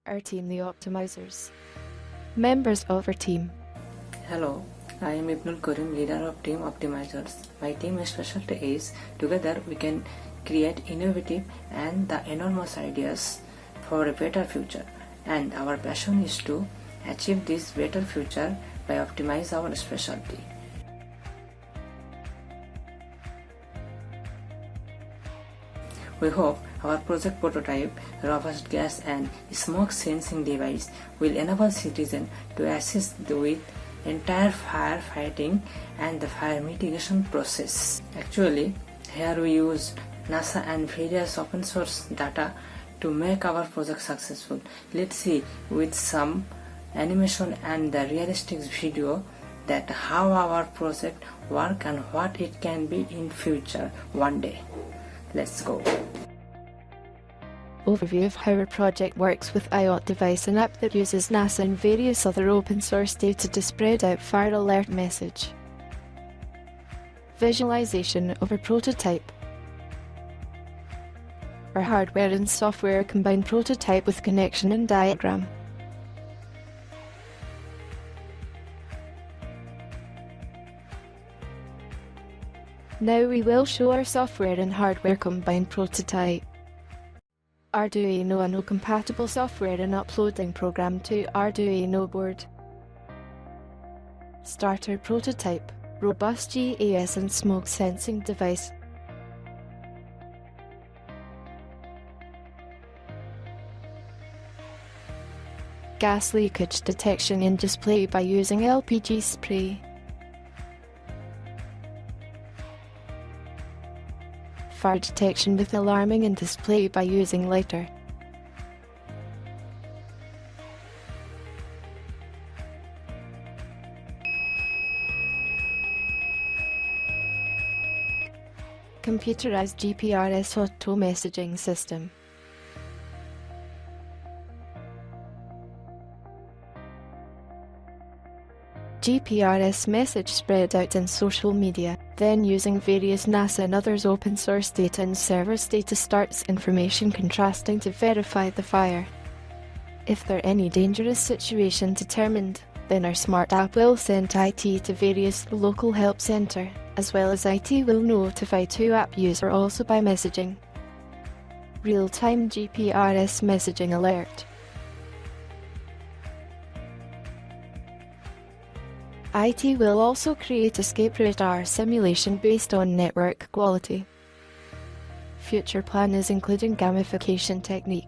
Our team, the Optimizers. Members of our team. Hello, I am Ibnul Karim, leader of Team Optimizers. My team's specialty is together we can create innovative and the enormous ideas for a better future. And our passion is to achieve this better future by optimize our specialty. We hope our project prototype, robust gas and smoke sensing device will enable citizens to assist with entire fire fighting and the fire mitigation process. Actually, here we use NASA and various open source data to make our project successful. Let's see with some animation and the realistic video that how our project work and what it can be in future one day. Let's go. Overview of how our project works with IoT device, an app that uses NASA and various other open source data to spread out fire alert message. Visualization of our prototype. Our hardware and software combined prototype with connection and diagram. Now we will show our software and hardware combined prototype. Arduino Uno compatible software and uploading program to Arduino board. Starter prototype, robust gas and smoke sensing device. Gas leakage detection in display by using LPG spray. Fire detection with alarming in display by using lighter. Computerized GPRS auto messaging system. GPRS message spread out in social media, then using various NASA and others open source data and servers data starts information contrasting to verify the fire. If there any dangerous situation determined, then our smart app will send IT to various local help center, as well as IT will notify two app user also by messaging. Real-time GPRS messaging alert. IT will also create escape radar simulation based on network quality. Future plan is including gamification technique.